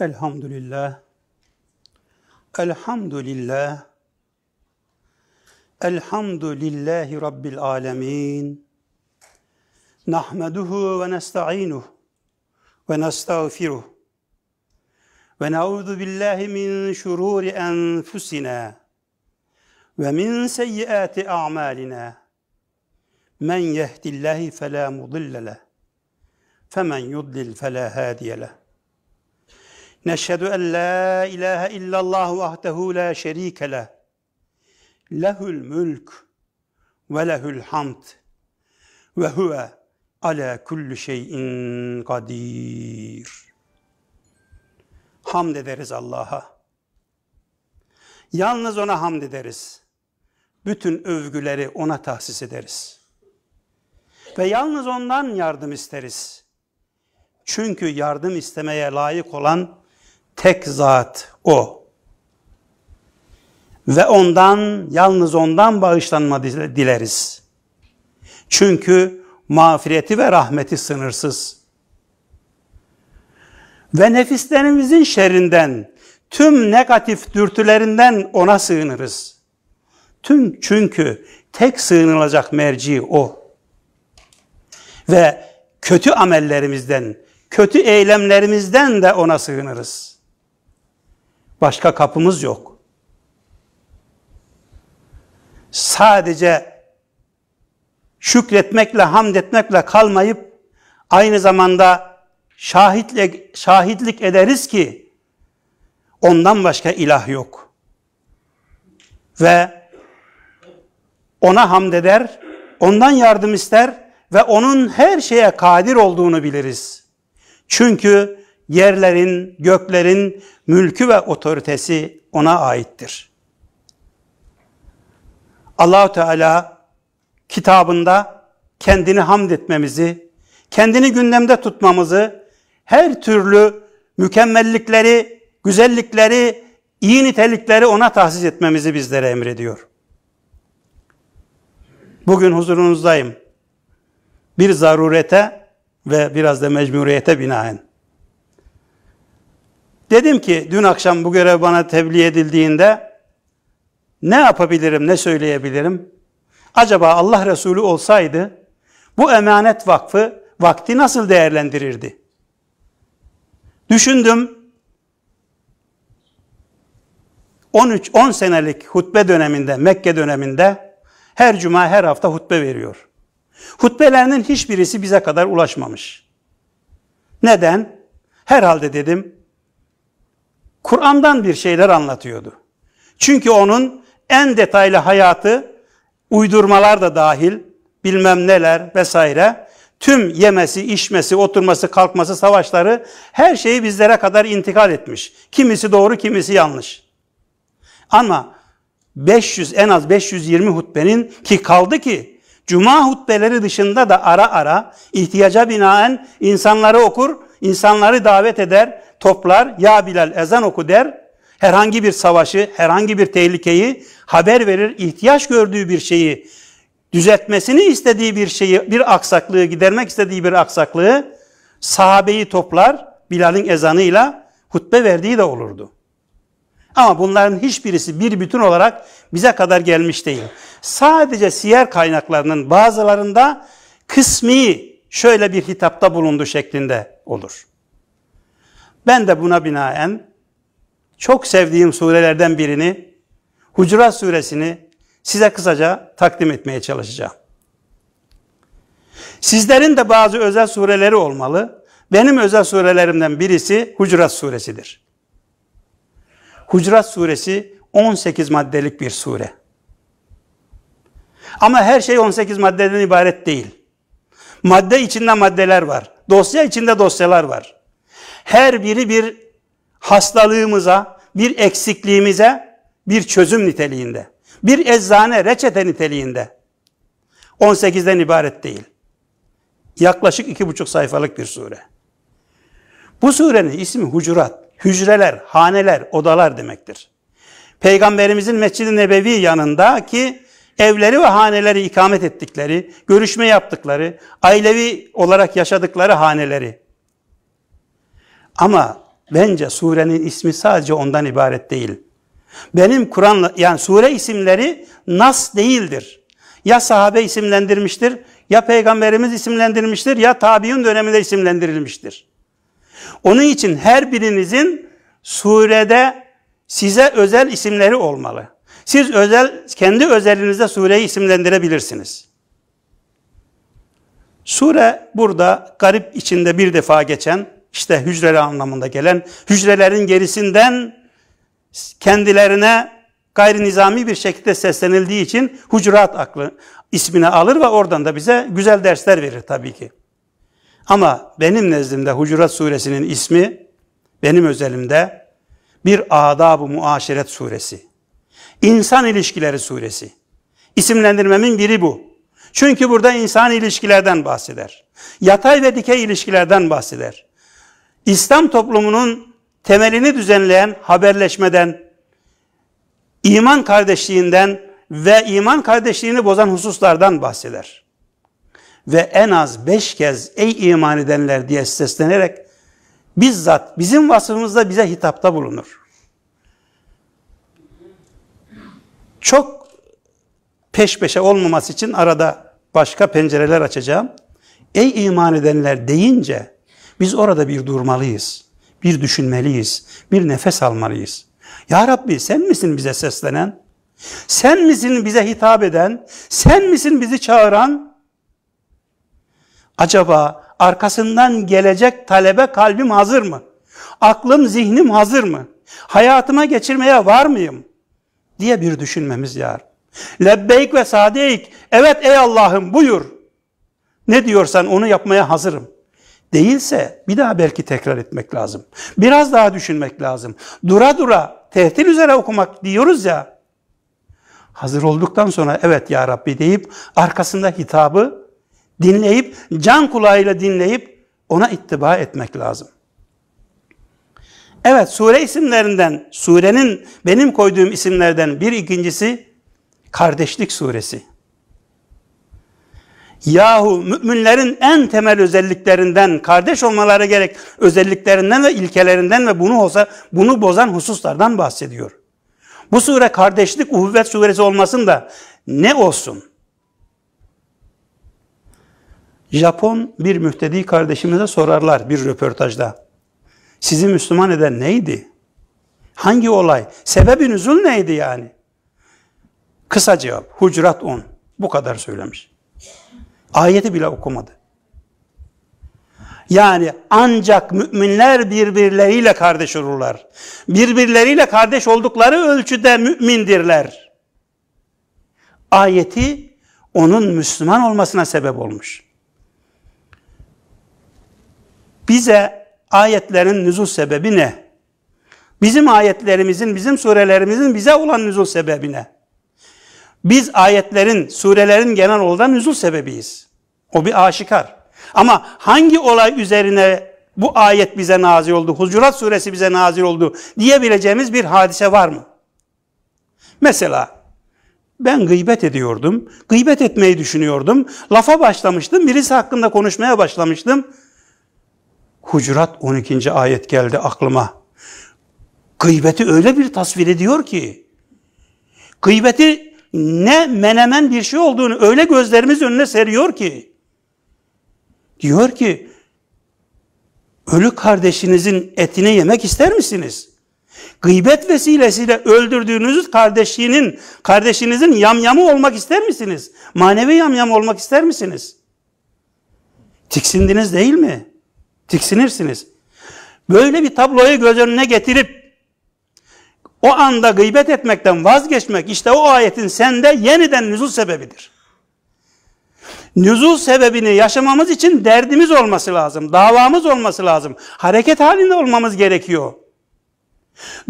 Elhamdülillah. Elhamdülillah. Elhamdülillahi Rabbil alemin. Nahmeduhu ve nesta'inuhu ve nestağfiruh. Ve na'udhu billahi min şururi enfusina ve min seyyiati a'malina. Men yehdillahi felâ mudille leh. Femen yudlil felâ hâdiye leh. Neşhedü en la ilahe illallah vahdehu la şerike leh. Lehül mülk ve lehül hamd ve huve ala kulli şeyin kadir. Hamd ederiz Allah'a. Yalnız ona hamd ederiz. Bütün övgüleri ona tahsis ederiz. Ve yalnız ondan yardım isteriz. Çünkü yardım istemeye layık olan tek zat o. Ve yalnız ondan bağışlanma dileriz. Çünkü mağfireti ve rahmeti sınırsız. Ve nefislerimizin şerrinden, tüm negatif dürtülerinden ona sığınırız. Çünkü tek sığınılacak merci o. Ve kötü amellerimizden, kötü eylemlerimizden de ona sığınırız. Başka kapımız yok. Sadece şükretmekle, hamd etmekle kalmayıp aynı zamanda şahitlik ederiz ki ondan başka ilah yok. Ve ona hamd eder, ondan yardım ister ve onun her şeye kadir olduğunu biliriz. Çünkü yerlerin, göklerin mülkü ve otoritesi ona aittir. Allah-u Teala kitabında kendini hamd etmemizi, kendini gündemde tutmamızı, her türlü mükemmellikleri, güzellikleri, iyi nitelikleri ona tahsis etmemizi bizlere emrediyor. Bugün huzurunuzdayım. Bir zarurete ve biraz da mecburiyete binaen. Dedim ki dün akşam bu görev bana tebliğ edildiğinde ne yapabilirim, ne söyleyebilirim? Acaba Allah Resulü olsaydı bu emanet vakfı vakti nasıl değerlendirirdi? Düşündüm. 10 senelik hutbe döneminde, Mekke döneminde her cuma, her hafta hutbe veriyor. Hutbelerinin hiçbirisi bize kadar ulaşmamış. Neden? Herhalde dedim, Kur'an'dan bir şeyler anlatıyordu. Çünkü onun en detaylı hayatı, uydurmalar da dahil, bilmem neler vesaire, tüm yemesi, içmesi, oturması, kalkması, savaşları, her şeyi bizlere kadar intikal etmiş. Kimisi doğru, kimisi yanlış. Ama en az 520 hutbenin ki kaldı ki, cuma hutbeleri dışında da ara ara ihtiyaca binaen insanları okur, insanları davet eder, toplar, ya Bilal ezan oku der, herhangi bir savaşı, herhangi bir tehlikeyi haber verir, ihtiyaç gördüğü bir şeyi, düzeltmesini istediği bir şeyi, bir aksaklığı, gidermek istediği bir aksaklığı sahabeyi toplar, Bilal'in ezanıyla hutbe verdiği de olurdu. Ama bunların hiçbirisi bir bütün olarak bize kadar gelmiş değil. Sadece siyer kaynaklarının bazılarında kısmi şöyle bir hitapta bulundu şeklinde olur. Ben de buna binaen çok sevdiğim surelerden birini, Hucurat suresini size kısaca takdim etmeye çalışacağım. Sizlerin de bazı özel sureleri olmalı. Benim özel surelerimden birisi Hucurat suresidir. Hucurat suresi 18 maddelik bir sure. Ama her şey 18 maddeden ibaret değil. Madde içinde maddeler var. Dosya içinde dosyalar var. Her biri bir hastalığımıza, bir eksikliğimize bir çözüm niteliğinde. Bir eczane, reçete niteliğinde. 18'den ibaret değil. Yaklaşık 2,5 sayfalık bir sure. Bu surenin ismi Hucurat. Hücreler, haneler, odalar demektir. Peygamberimizin Mescid-i Nebevi yanındaki evleri ve haneleri ikamet ettikleri, görüşme yaptıkları, ailevi olarak yaşadıkları haneleri. Ama bence surenin ismi sadece ondan ibaret değil. Benim Kur'an'la, yani sure isimleri nas değildir. Ya sahabe isimlendirmiştir, ya peygamberimiz isimlendirmiştir, ya tabiun döneminde isimlendirilmiştir. Onun için her birinizin surede size özel isimleri olmalı. Siz kendi özelinizde sureyi isimlendirebilirsiniz. Sure burada garip içinde bir defa geçen, işte hücreler anlamında gelen, hücrelerin gerisinden kendilerine gayri nizami bir şekilde seslenildiği için Hucurat aklı ismini alır ve oradan da bize güzel dersler verir tabii ki. Ama benim nezdimde Hucurat suresinin ismi, benim özelimde bir adab-ı muaşeret suresi. İnsan ilişkileri suresi. İsimlendirmemin biri bu. Çünkü burada insan ilişkilerden bahseder. Yatay ve dikey ilişkilerden bahseder. İslam toplumunun temelini düzenleyen haberleşmeden, iman kardeşliğinden ve iman kardeşliğini bozan hususlardan bahseder. Ve en az 5 kez ey iman edenler diye seslenerek bizzat bizim vasfımızda bize hitapta bulunur. Çok peş peşe olmaması için arada başka pencereler açacağım. Ey iman edenler deyince biz orada bir durmalıyız, bir düşünmeliyiz, bir nefes almalıyız. Ya Rabbi sen misin bize seslenen? Sen misin bize hitap eden? Sen misin bizi çağıran? Acaba arkasından gelecek talebe kalbim hazır mı? Aklım, zihnim hazır mı? Hayatıma geçirmeye var mıyım? Diye bir düşünmemiz ya. Lebbeyk ve sadeyk. Evet ey Allah'ım buyur. Ne diyorsan onu yapmaya hazırım. Değilse bir daha belki tekrar etmek lazım. Biraz daha düşünmek lazım. Dura dura tehtil üzere okumak diyoruz ya. Hazır olduktan sonra evet ya Rabbi deyip arkasında hitabı dinleyip can kulağıyla dinleyip ona ittiba etmek lazım. Evet, sure isimlerinden, surenin benim koyduğum isimlerden bir ikincisi Kardeşlik suresi. Yahu müminlerin en temel özelliklerinden, kardeş olmaları gerek özelliklerinden ve ilkelerinden ve bunu bozan hususlardan bahsediyor. Bu sure kardeşlik, uhuvvet suresi olmasın da ne olsun? Japon bir müftedi kardeşimize sorarlar bir röportajda. Sizi Müslüman eden neydi? Hangi olay? Sebebi nüzul neydi yani? Kısa cevap. Hucurat 10. Bu kadar söylemiş. Ayeti bile okumadı. Yani ancak müminler birbirleriyle kardeş olurlar. Birbirleriyle kardeş oldukları ölçüde mümindirler. Ayeti onun Müslüman olmasına sebep olmuş. Bize ayetlerin nüzul sebebi ne? Bizim ayetlerimizin, bizim surelerimizin bize olan nüzul sebebi ne? Biz ayetlerin, surelerin genel olarak nüzul sebebiyiz. O bir aşikar. Ama hangi olay üzerine bu ayet bize nazil oldu, Hucurat suresi bize nazil oldu diyebileceğimiz bir hadise var mı? Mesela ben gıybet ediyordum, gıybet etmeyi düşünüyordum, lafa başlamıştım, birisi hakkında konuşmaya başlamıştım. Hucurat 12. ayet geldi aklıma. Gıybeti öyle bir tasvir ediyor ki, gıybeti ne menemen bir şey olduğunu öyle gözlerimiz önüne seriyor ki, diyor ki, ölü kardeşinizin etini yemek ister misiniz? Gıybet vesilesiyle öldürdüğünüz kardeşinizin yamyamı olmak ister misiniz? Manevi yamyamı olmak ister misiniz? Tiksindiniz değil mi? Tiksinirsiniz. Böyle bir tabloyu göz önüne getirip o anda gıybet etmekten vazgeçmek işte o ayetin sende yeniden nüzul sebebidir. Nüzul sebebini yaşamamız için derdimiz olması lazım, davamız olması lazım. Hareket halinde olmamız gerekiyor.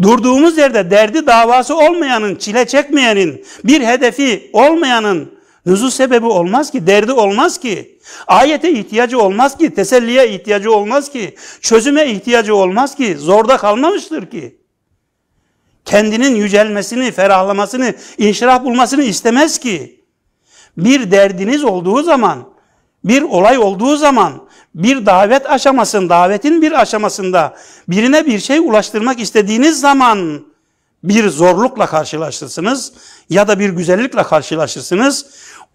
Durduğumuz yerde derdi davası olmayanın, çile çekmeyenin, bir hedefi olmayanın nüzul sebebi olmaz ki, derdi olmaz ki. Ayete ihtiyacı olmaz ki, teselliye ihtiyacı olmaz ki, çözüme ihtiyacı olmaz ki, zorda kalmamıştır ki. Kendinin yücelmesini, ferahlamasını, inşirah bulmasını istemez ki. Bir derdiniz olduğu zaman bir olay olduğu zaman, bir davetin bir aşamasında birine bir şey ulaştırmak istediğiniz zaman bir zorlukla karşılaşırsınız ya da bir güzellikle karşılaşırsınız.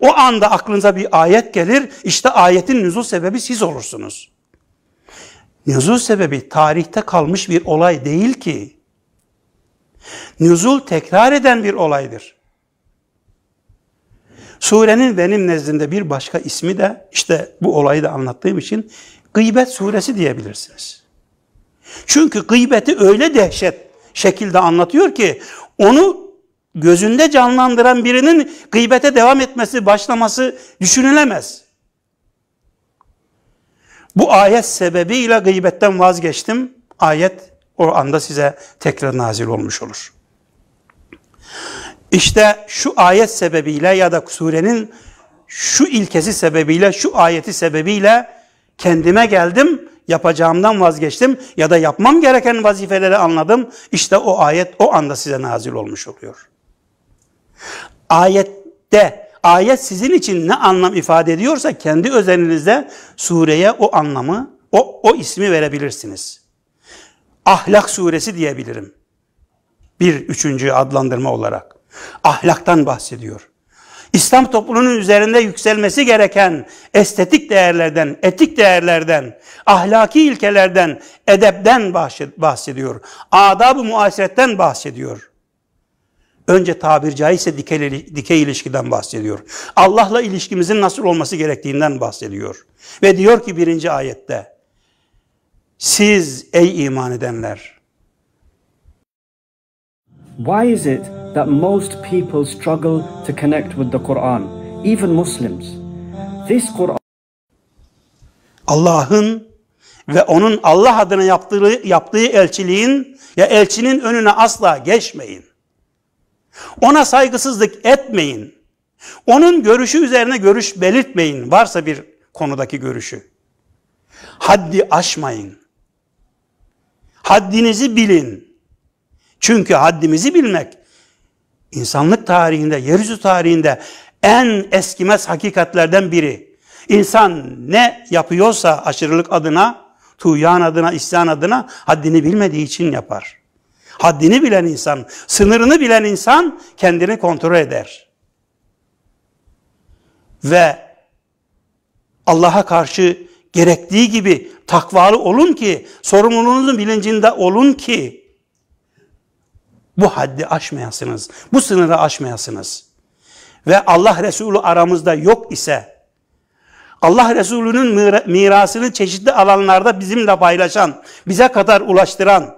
O anda aklınıza bir ayet gelir. İşte ayetin nüzul sebebi siz olursunuz. Nüzul sebebi tarihte kalmış bir olay değil ki. Nüzul tekrar eden bir olaydır. Surenin benim nezdimde bir başka ismi de işte bu olayı da anlattığım için Gıybet suresi diyebilirsiniz. Çünkü gıybeti öyle dehşet şekilde anlatıyor ki onu gözünde canlandıran birinin gıybete devam etmesi, başlaması düşünülemez. Bu ayet sebebiyle gıybetten vazgeçtim. Ayet o anda size tekrar nazil olmuş olur. İşte şu ayet sebebiyle ya da surenin şu ilkesi sebebiyle, şu ayeti sebebiyle kendime geldim, yapacağımdan vazgeçtim ya da yapmam gereken vazifeleri anladım. İşte o ayet o anda size nazil olmuş oluyor. Ayet sizin için ne anlam ifade ediyorsa kendi özelinizde sureye o anlamı, o ismi verebilirsiniz. Ahlak suresi diyebilirim. Üçüncü adlandırma olarak. Ahlaktan bahsediyor. İslam toplumunun üzerinde yükselmesi gereken estetik değerlerden, etik değerlerden, ahlaki ilkelerden, edepten bahsediyor. Adab-ı muaşeretten bahsediyor. Önce tabiri caizse dikey ilişkiden bahsediyor. Allah'la ilişkimizin nasıl olması gerektiğinden bahsediyor. Ve diyor ki 1. ayette, siz ey iman edenler. Why is it that most people struggle to connect with the Quran, even Muslims? This Quran Allah'ın ve onun Allah adına yaptığı elçiliğin ya elçinin önüne asla geçmeyin. Ona saygısızlık etmeyin. Onun görüşü üzerine görüş belirtmeyin. Varsa bir konudaki görüşü. Haddi aşmayın. Haddinizi bilin. Çünkü haddimizi bilmek insanlık tarihinde, yeryüzü tarihinde en eskimez hakikatlerden biri. İnsan ne yapıyorsa aşırılık adına, tuğyan adına, isyan adına haddini bilmediği için yapar. Haddini bilen insan, sınırını bilen insan kendini kontrol eder. Ve Allah'a karşı gerektiği gibi takvalı olun ki, sorumluluğunuzun bilincinde olun ki, bu haddi aşmayasınız, bu sınırı aşmayasınız. Ve Allah Resulü aramızda yok ise, Allah Resulü'nün mirasını çeşitli alanlarda bizimle paylaşan, bize kadar ulaştıran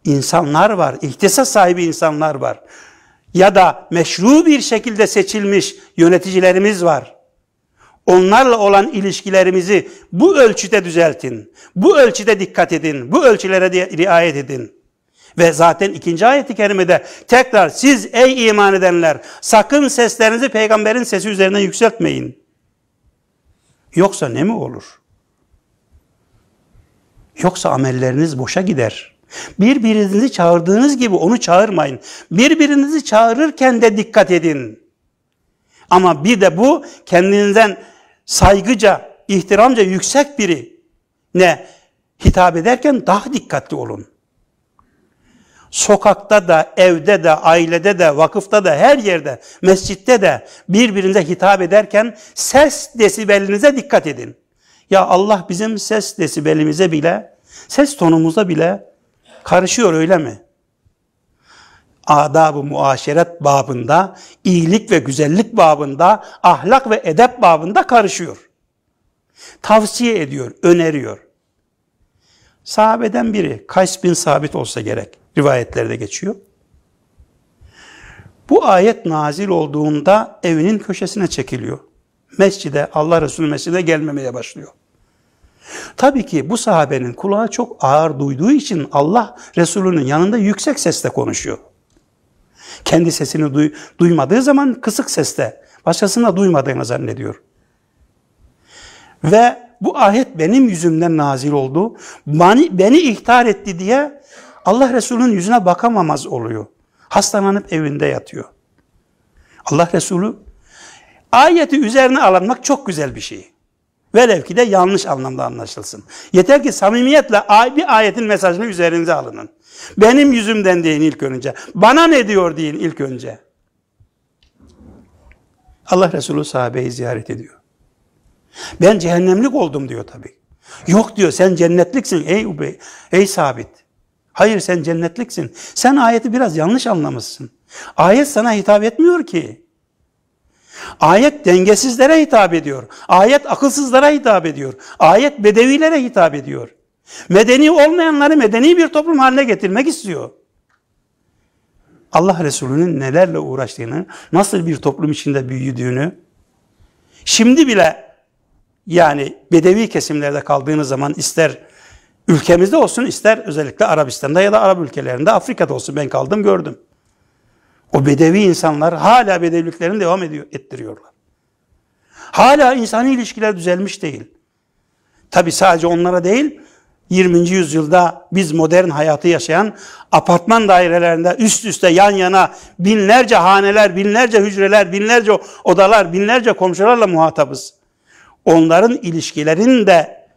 insanlar var, ihtisas sahibi insanlar var. Ya da meşru bir şekilde seçilmiş yöneticilerimiz var. Onlarla olan ilişkilerimizi bu ölçüde düzeltin, bu ölçüde dikkat edin, bu ölçülere riayet edin. Ve zaten 2. ayet-i kerimede tekrar siz ey iman edenler sakın seslerinizi peygamberin sesi üzerine yükseltmeyin. Yoksa ne mi olur? Yoksa amelleriniz boşa gider. Birbirinizi çağırdığınız gibi onu çağırmayın. Birbirinizi çağırırken de dikkat edin. Ama bir de bu kendinizden saygıca, ihtiramca yüksek birine hitap ederken daha dikkatli olun. Sokakta da, evde de, ailede de, vakıfta da, her yerde, mescitte de birbirinize hitap ederken ses desibelinize dikkat edin. Ya Allah bizim ses desibelimize bile, ses tonumuza bile karışıyor öyle mi? Adab-ı muaşeret babında, iyilik ve güzellik babında, ahlak ve edep babında karışıyor. Tavsiye ediyor, öneriyor. Sahabeden biri, Kays bin Sabit olsa gerek, rivayetlerde geçiyor. Bu ayet nazil olduğunda evinin köşesine çekiliyor. Mescide, Allah Resulü mescide gelmemeye başlıyor. Tabii ki bu sahabenin kulağı çok ağır duyduğu için Allah Resulü'nün yanında yüksek sesle konuşuyor. Kendi sesini duymadığı zaman kısık sesle, başkasının da duymadığını zannediyor. Ve bu ayet benim yüzümden nazil oldu. Beni ihtar etti diye Allah Resulü'nün yüzüne bakamamaz oluyor. Hastalanıp evinde yatıyor. Allah Resulü Ayeti üzerine alınmak çok güzel bir şey. Velev ki de yanlış anlamda anlaşılsın. Yeter ki samimiyetle bir ayetin mesajını üzerinize alının. Benim yüzümden deyin ilk önce. Bana ne diyor deyin ilk önce. Allah Resulü sahabeyi ziyaret ediyor. Ben cehennemlik oldum diyor tabii. Yok diyor, sen cennetliksin ey Sabit. Hayır, sen cennetliksin. Sen ayeti biraz yanlış anlamışsın. Ayet sana hitap etmiyor ki. Ayet dengesizlere hitap ediyor. Ayet akılsızlara hitap ediyor. Ayet bedevilere hitap ediyor. Medeni olmayanları medeni bir toplum haline getirmek istiyor. Allah Resulü'nün nelerle uğraştığını, nasıl bir toplum içinde büyüdüğünü, şimdi bile yani bedevi kesimlerde kaldığınız zaman ister ülkemizde olsun, ister özellikle Arabistan'da ya da Arap ülkelerinde, Afrika'da olsun, ben kaldım gördüm. O bedevi insanlar hala bedeviliklerini devam ettiriyorlar. Hala insani ilişkiler düzelmiş değil. Tabi sadece onlara değil, 20. yüzyılda biz modern hayatı yaşayan apartman dairelerinde üst üste yan yana binlerce haneler, binlerce hücreler, binlerce odalar, binlerce komşularla muhatabız. Onların ilişkilerini de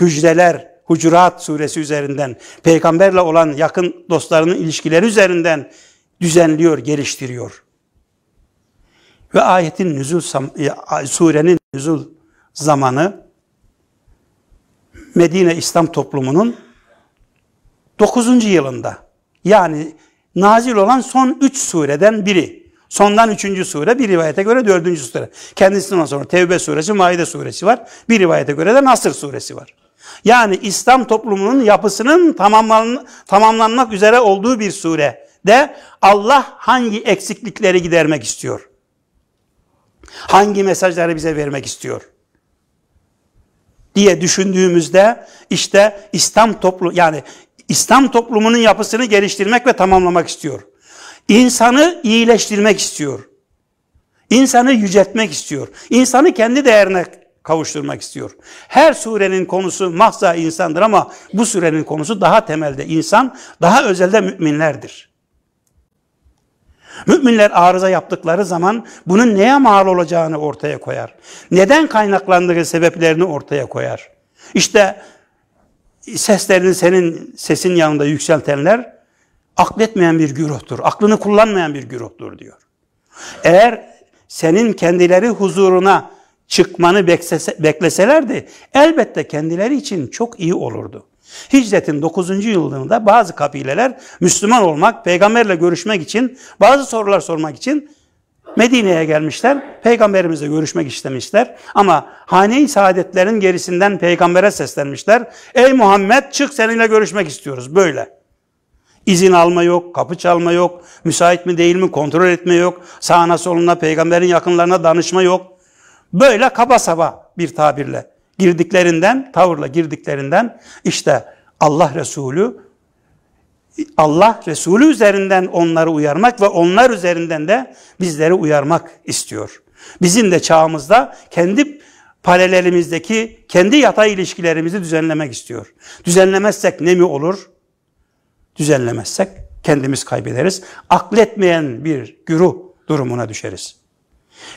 hücreler, Hucurat suresi üzerinden, peygamberle olan yakın dostlarının ilişkileri üzerinden düzenliyor, geliştiriyor. Ve ayetin surenin nüzul zamanı Medine İslam toplumunun 9. yılında. Yani nazil olan son 3 sureden biri. Sondan 3. sure, bir rivayete göre 4. sure. Kendisinden sonra Tevbe suresi, Maide suresi var. Bir rivayete göre de Nasr suresi var. Yani İslam toplumunun yapısının tamamlanmak üzere olduğu bir surede Allah hangi eksiklikleri gidermek istiyor? Hangi mesajları bize vermek istiyor? Diye düşündüğümüzde işte İslam toplumunun yapısını geliştirmek ve tamamlamak istiyor. İnsanı iyileştirmek istiyor. İnsanı yüceltmek istiyor. İnsanı kendi değerine kavuşturmak istiyor. Her surenin konusu mahza insandır ama bu surenin konusu daha temelde insan, daha özelde müminlerdir. Müminler arıza yaptıkları zaman bunun neye mal olacağını ortaya koyar. Neden kaynaklandığı sebeplerini ortaya koyar. İşte seslerini senin sesin yanında yükseltenler akletmeyen bir güruhtur. Aklını kullanmayan bir güruhtur diyor. Eğer senin kendileri huzuruna çıkmanı bekleselerdi elbette kendileri için çok iyi olurdu. Hicretin 9. yılında bazı kabileler Müslüman olmak, peygamberle görüşmek için, bazı sorular sormak için Medine'ye gelmişler. Peygamberimizle görüşmek istemişler. Ama hane-i saadetlerin gerisinden peygambere seslenmişler. Ey Muhammed, çık, seninle görüşmek istiyoruz. Böyle. İzin alma yok, kapı çalma yok, müsait mi değil mi kontrol etme yok, sağına soluna peygamberin yakınlarına danışma yok. Böyle kaba saba bir tabirle tavırla girdiklerinden işte Allah Resulü üzerinden onları uyarmak ve onlar üzerinden de bizleri uyarmak istiyor. Bizim de çağımızda kendi paralelimizdeki kendi yatay ilişkilerimizi düzenlemek istiyor. Düzenlemezsek ne mi olur? Düzenlemezsek kendimiz kaybederiz. Akletmeyen bir güruh durumuna düşeriz.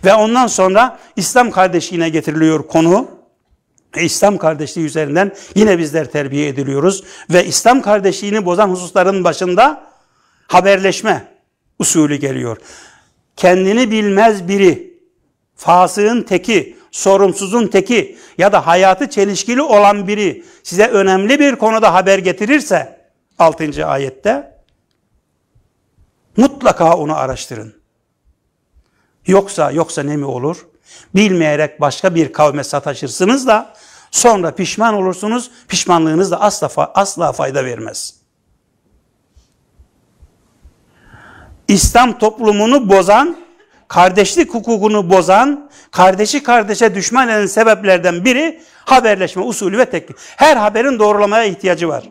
Ve ondan sonra İslam kardeşliğine getiriliyor konu. İslam kardeşliği üzerinden yine bizler terbiye ediliyoruz. Ve İslam kardeşliğini bozan hususların başında haberleşme usulü geliyor. Kendini bilmez biri, fasığın teki, sorumsuzun teki ya da hayatı çelişkili olan biri size önemli bir konuda haber getirirse 6. ayette mutlaka onu araştırın. Yoksa ne mi olur? Bilmeyerek başka bir kavme sataşırsınız da sonra pişman olursunuz. Pişmanlığınız da asla fayda vermez. İslam toplumunu bozan, kardeşlik hukukunu bozan, kardeşi kardeşe düşman eden sebeplerden biri haberleşme usulü ve teknik. Her haberin doğrulamaya ihtiyacı var.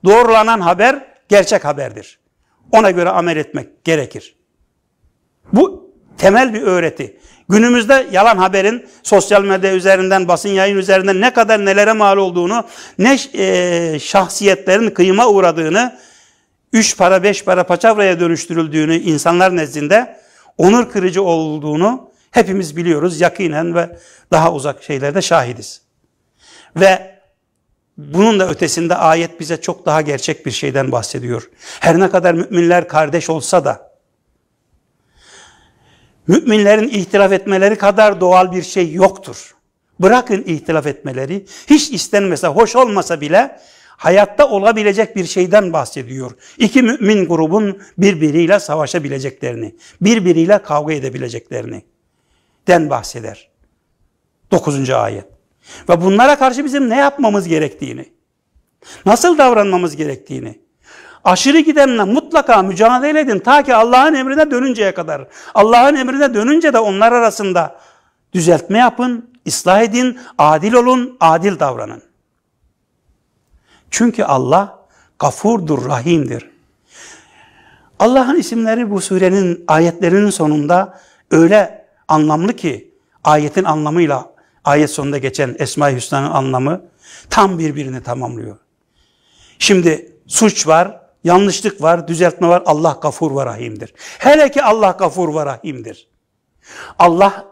Doğrulanan haber gerçek haberdir. Ona göre amel etmek gerekir. Bu temel bir öğreti. Günümüzde yalan haberin sosyal medya üzerinden, basın yayın üzerinden ne kadar nelere mal olduğunu, ne şahsiyetlerin kıyıma uğradığını, 3 para 5 para paçavraya dönüştürüldüğünü insanlar nezdinde onur kırıcı olduğunu hepimiz biliyoruz, yakinen ve daha uzak şeylerde şahidiz. Ve bunun da ötesinde ayet bize çok daha gerçek bir şeyden bahsediyor. Her ne kadar müminler kardeş olsa da, müminlerin ihtilaf etmeleri kadar doğal bir şey yoktur. Bırakın ihtilaf etmeleri, hiç istenmese, hoş olmasa bile hayatta olabilecek bir şeyden bahsediyor. İki mümin grubun birbiriyle savaşabileceklerini, birbiriyle kavga edebileceklerini den bahseder. 9. ayet. Ve bunlara karşı bizim ne yapmamız gerektiğini, nasıl davranmamız gerektiğini, aşırı gidenle mutlaka mücadele edin ta ki Allah'ın emrine dönünceye kadar. Allah'ın emrine dönünce de onlar arasında düzeltme yapın, ıslah edin, adil olun, adil davranın. Çünkü Allah gafurdur, rahimdir. Allah'ın isimleri bu surenin ayetlerinin sonunda öyle anlamlı ki, ayetin anlamıyla ayet sonunda geçen Esma-i Hüsna'nın anlamı tam birbirini tamamlıyor. Şimdi suç var, yanlışlık var, düzeltme var. Allah gafur ve rahimdir. Hele ki Allah gafur ve rahimdir. Allah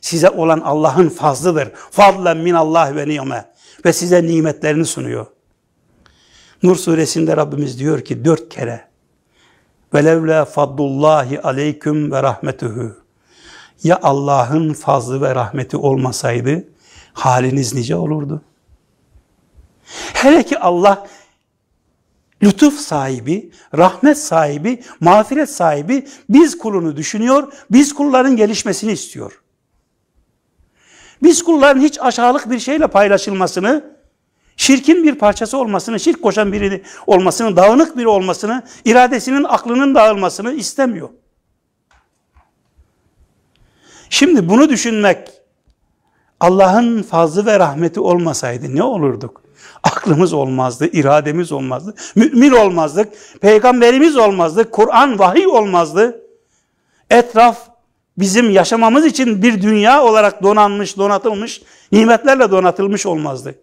size olan Allah'ın fazlıdır. Fadlen minallah ve ni'me. Ve size nimetlerini sunuyor. Nur suresinde Rabbimiz diyor ki 4 kere velevle fadlullahi aleyküm ve rahmetuhu. Ya Allah'ın fazlı ve rahmeti olmasaydı haliniz nice olurdu. Hele ki Allah lütuf sahibi, rahmet sahibi, mağfiret sahibi, biz kulunu düşünüyor, biz kulların gelişmesini istiyor. Biz kulların hiç aşağılık bir şeyle paylaşılmasını, şirkin bir parçası olmasını, şirk koşan biri olmasını, dağınık biri olmasını, iradesinin, aklının dağılmasını istemiyor. Şimdi bunu düşünmek, Allah'ın fazlı ve rahmeti olmasaydı ne olurduk? Aklımız olmazdı, irademiz olmazdı, mümin olmazdık, peygamberimiz olmazdı, Kur'an, vahiy olmazdı. Etraf bizim yaşamamız için bir dünya olarak donanmış, donatılmış, nimetlerle donatılmış olmazdı.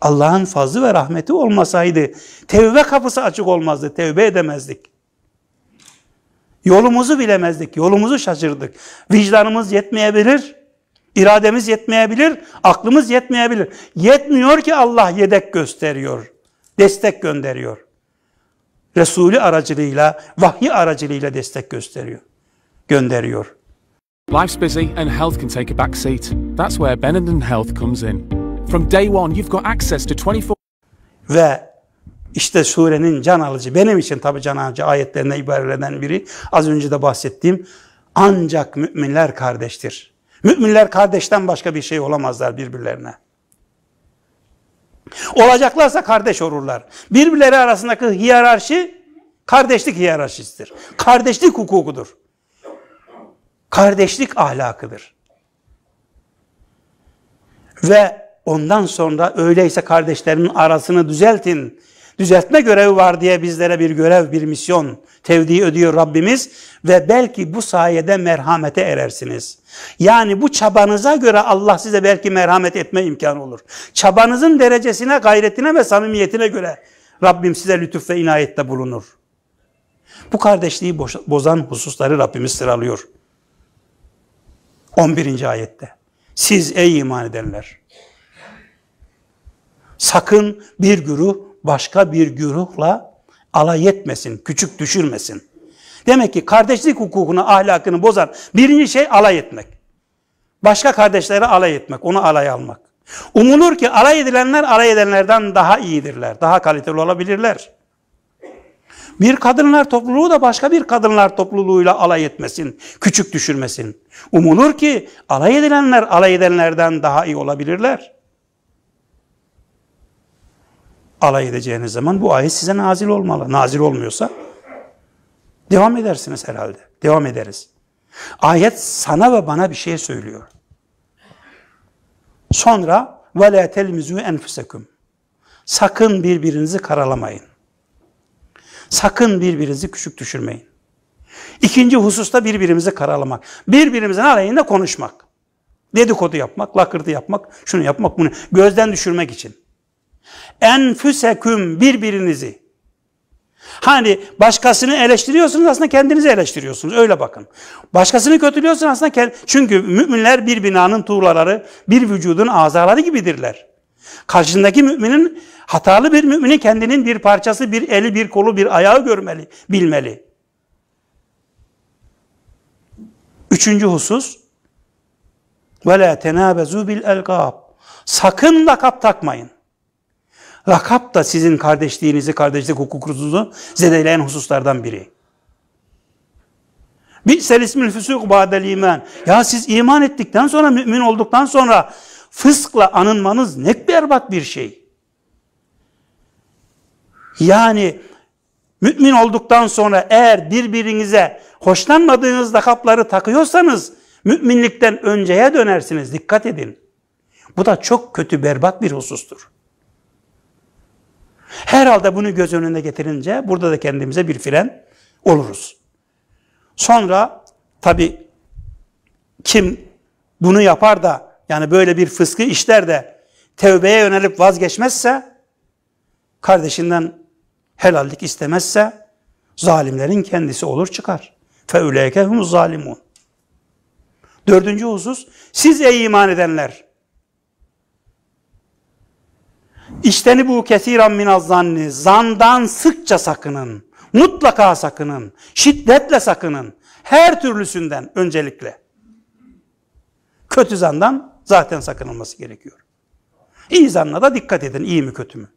Allah'ın fazlı ve rahmeti olmasaydı tevbe kapısı açık olmazdı, tevbe edemezdik. Yolumuzu bilemezdik, yolumuzu şaşırdık. Vicdanımız yetmeyebilir, irademiz yetmeyebilir, aklımız yetmeyebilir. Yetmiyor ki Allah yedek gösteriyor, destek gönderiyor. Resulü aracılığıyla, vahiy aracılığıyla destek gönderiyor. Life's busy and health can take a back seat. That's where Benenden Health comes in. From day one you've got access to 24. Ve işte surenin can alıcı, benim için tabi can alıcı ayetlerine ibareden biri, az önce de bahsettiğim, ancak müminler kardeştir. Müminler kardeşten başka bir şey olamazlar birbirlerine. Olacaklarsa kardeş olurlar. Birbirleri arasındaki hiyerarşi, kardeşlik hiyerarşisidir. Kardeşlik hukukudur. Kardeşlik ahlakıdır. Ve ondan sonra öyleyse kardeşlerinin arasını düzeltin. Düzeltme görevi var diye bizlere bir görev, bir misyon tevdi ediyor Rabbimiz ve belki bu sayede merhamete erersiniz. Yani bu çabanıza göre Allah size belki merhamet etme imkanı olur. Çabanızın derecesine, gayretine ve samimiyetine göre Rabbim size lütuf ve inayette bulunur. Bu kardeşliği bozan hususları Rabbimiz sıralıyor. 11. ayette. Siz ey iman edenler, sakın bir güruh başka bir güruhla alay etmesin, küçük düşürmesin. Demek ki kardeşlik hukukunu, ahlakını bozan birinci şey alay etmek. Başka kardeşlere alay etmek, onu alay almak. Umulur ki alay edilenler alay edenlerden daha iyidirler, daha kaliteli olabilirler. Bir kadınlar topluluğu da başka bir kadınlar topluluğuyla alay etmesin, küçük düşürmesin. Umulur ki alay edilenler alay edenlerden daha iyi olabilirler. Alay edeceğiniz zaman bu ayet size nazil olmalı. Nazil olmuyorsa devam edersiniz herhalde. Devam ederiz. Ayet sana ve bana bir şey söylüyor. Sonra وَلَا تَلْمِزُوا اَنْفُسَكُمْ sakın birbirinizi karalamayın. Sakın birbirinizi küçük düşürmeyin. İkinci hususta birbirimizi karalamak. Birbirimizin aleyhinde konuşmak. Dedikodu yapmak, lakırdı yapmak, şunu yapmak, bunu gözden düşürmek için. Enfüseküm birbirinizi. Hani başkasını eleştiriyorsunuz, aslında kendinizi eleştiriyorsunuz. Öyle bakın. Başkasını kötülüyorsunuz aslında çünkü müminler bir binanın tuğlaları, bir vücudun azaları gibidirler. Karşındaki müminin, hatalı bir müminin kendinin bir parçası, bir eli, bir kolu, bir ayağı görmeli, bilmeli. Üçüncü husus, وَلَا تَنَابَزُوا بِالْاَلْقَابِ Sakın lakap takmayın. Lakap da sizin kardeşliğinizi, kardeşlik hukukunuzu zedeleyen hususlardan biri. بِئْسَ الْاِسْمِ الْفُسُوقُ بَعْدَ الْا۪يمَانِ Ya siz iman ettikten sonra, mümin olduktan sonra fıskla anılmanız ne berbat bir şey. Yani mümin olduktan sonra eğer birbirinize hoşlanmadığınız lakapları takıyorsanız müminlikten önceye dönersiniz. Dikkat edin. Bu da çok kötü, berbat bir husustur. Herhalde bunu göz önüne getirince burada da kendimize bir fren oluruz. Sonra tabii kim bunu yapar da, yani böyle bir fıskı işler de tevbeye yönelip vazgeçmezse, kardeşinden helallik istemezse zalimlerin kendisi olur çıkar. فَاُولَٰيكَ هُمُ الظَّالِمُونَ Dördüncü husus, siz ey iman edenler, İçtenibu kesiran minaz zanni zandan sıkça sakının. Mutlaka sakının. Şiddetle sakının. Her türlüsünden öncelikle. Kötü zandan zaten sakınılması gerekiyor. İyi zanna da dikkat edin. İyi mi kötü mü?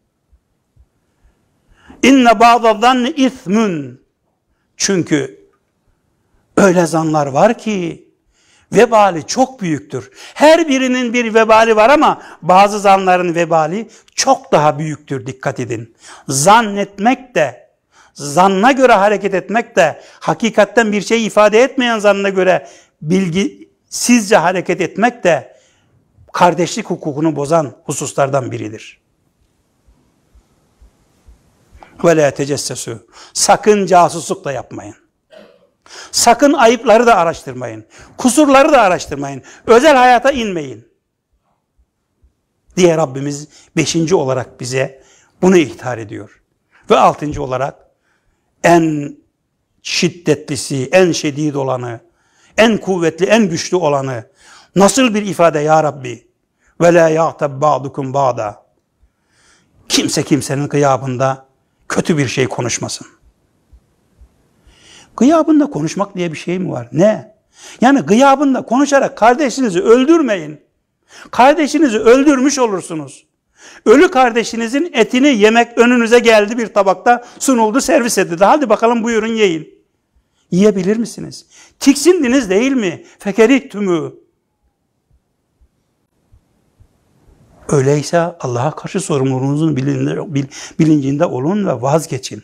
İnne ba'da zanni ithmun Çünkü öyle zanlar var ki vebali çok büyüktür. Her birinin bir vebali var ama bazı zanların vebali çok daha büyüktür. Dikkat edin. Zannetmek de, zanna göre hareket etmek de, hakikatten bir şey ifade etmeyen zanna göre bilgisizce hareket etmek de kardeşlik hukukunu bozan hususlardan biridir. وَلَا تَجَسَّسُوا Sakın casusluk da yapmayın. Sakın ayıpları da araştırmayın. Kusurları da araştırmayın. Özel hayata inmeyin. Diye Rabbimiz 5. olarak bize bunu ihtar ediyor. Ve 6. olarak en şiddetlisi, en şedid olanı, en kuvvetli, en güçlü olanı nasıl bir ifade ya Rabbi? وَلَا يَعْتَبْ بَعْضُكُمْ بَعْضًا Kimse kimsenin gıyabında kötü bir şey konuşmasın. Gıyabında konuşmak diye bir şey mi var? Ne? Yani gıyabında konuşarak kardeşinizi öldürmeyin. Kardeşinizi öldürmüş olursunuz. Ölü kardeşinizin etini yemek önünüze geldi, bir tabakta sunuldu, servis edildi. Hadi bakalım buyurun yiyin. Yiyebilir misiniz? Tiksindiniz değil mi? Fekerihtümü. Öyleyse Allah'a karşı sorumluluğunuzun bilincinde olun ve vazgeçin.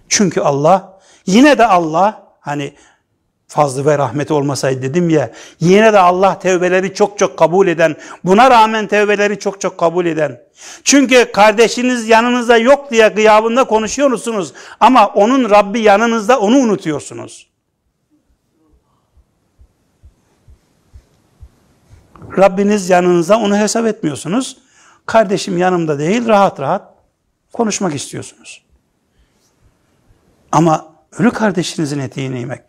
Çünkü Allah, yine de Allah, hani fazlı ve rahmeti olmasaydı dedim ya, yine de Allah tevbeleri çok çok kabul eden, buna rağmen tevbeleri çok çok kabul eden. Çünkü kardeşiniz yanınızda yok diye gıyabında konuşuyorsunuz ama onun Rabbi yanınızda, onu unutuyorsunuz. Rabbiniz yanınızda, onu hesap etmiyorsunuz. Kardeşim yanımda değil, rahat rahat konuşmak istiyorsunuz. Ama ölü kardeşinizin eteğini yemek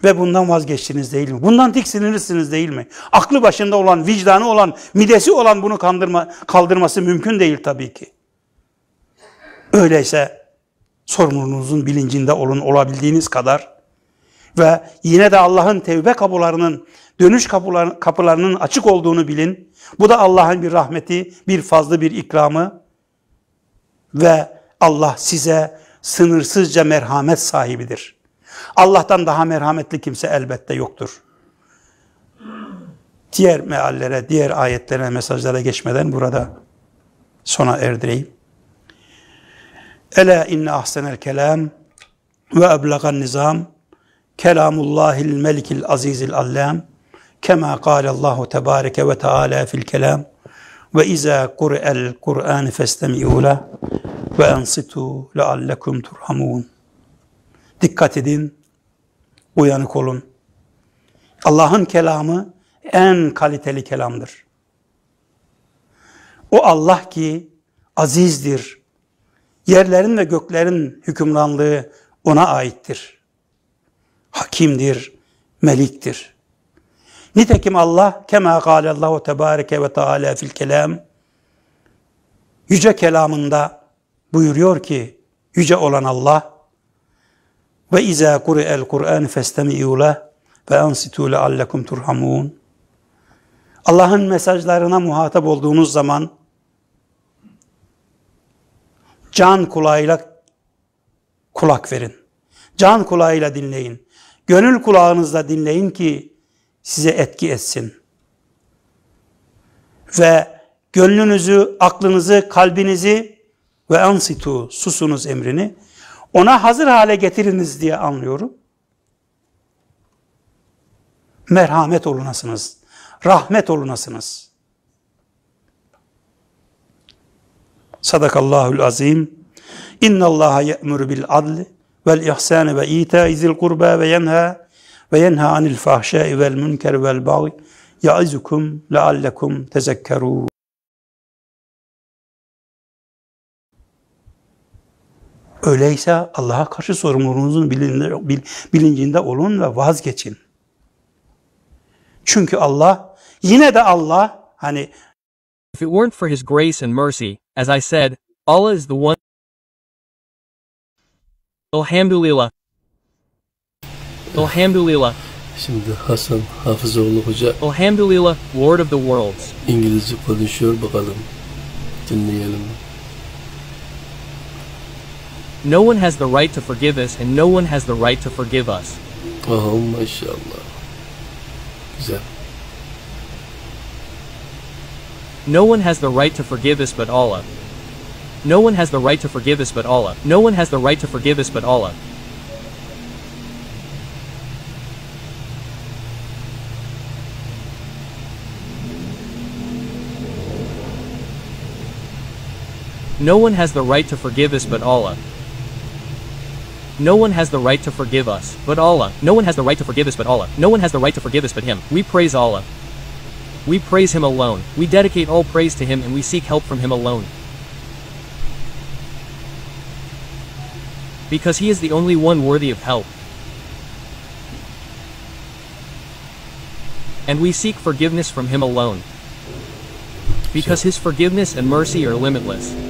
ve bundan vazgeçtiniz değil mi? Bundan tiksinirsiniz değil mi? Aklı başında olan, vicdanı olan, midesi olan bunu kaldırması mümkün değil tabii ki. Öyleyse sorumluluğunuzun bilincinde olun, olabildiğiniz kadar ve yine de Allah'ın tevbe kapılarının, dönüş kapılarının açık olduğunu bilin. Bu da Allah'ın bir rahmeti, bir fazlı, bir ikramı ve Allah size sınırsızca merhamet sahibidir. Allah'tan daha merhametli kimse elbette yoktur. Diğer meallere, diğer ayetlere, mesajlara geçmeden burada sona erdireyim. Ela inne ahsenel kelam ve eblegan nizam kelamullahil melikil azizil allam kema kâlallahu tebâreke ve teâlâ fil kelam ve izâ kur'el Kur'an festemi'û leh ve ensitu leallekum turhamun. Dikkat edin, uyanık olun. Allah'ın kelamı en kaliteli kelamdır. O Allah ki azizdir, Yerlerin ve göklerin hükümranlığı ona aittir. Hakimdir, meliktir. Nitekim Allah kema kâlallahu tebâreke ve teâlâ fil kelam, yüce kelamında buyuruyor ki, yüce olan Allah, ve izâ kuri'el Kur'ân festemi'û leh ve ansitû leallekum turhamûn. Allah'ın mesajlarına muhatap olduğunuz zaman can kulağıyla kulak verin. Can kulağıyla dinleyin. Gönül kulağınızla dinleyin ki size etki etsin. Ve gönlünüzü, aklınızı, kalbinizi ve ansitu, susunuz emrini ona hazır hale getiriniz diye anlıyorum. Merhamet olunasınız. Rahmet olunasınız. Sadakallahul azim. İnnallaha ye'muru bil adli vel ihsani ve ita'i zil kurba ve yenha anil fahşai vel münker vel baghi ya'izukum leallekum tezekkerûn. Öyleyse Allah'a karşı sorumluluğunuzun bilincinde olun ve vazgeçin. Çünkü Allah, yine de Allah, hani If it weren't for His grace and mercy, as I said, Allah is the one. Elhamdülillah. Elhamdülillah. Şimdi Hasan Hafızoğlu Hoca Elhamdülillah, Lord of the worlds. İngilizce konuşuyor, bakalım. Dinleyelim. No one has the right to forgive us, and no one has the right to forgive us. Oh maşallah. Güzel. No one has the right to forgive us but Allah. No one has the right to forgive us but Allah. No one has the right to forgive us but Allah. No one has the right to forgive us but Allah. No one has the right to forgive us but Allah. No one has the right to forgive us but Allah. No one has the right to forgive us but Him. We praise Allah. We praise Him alone. We dedicate all praise to Him and we seek help from Him alone. Because He is the only one worthy of help. And we seek forgiveness from Him alone. Because His forgiveness and mercy are limitless.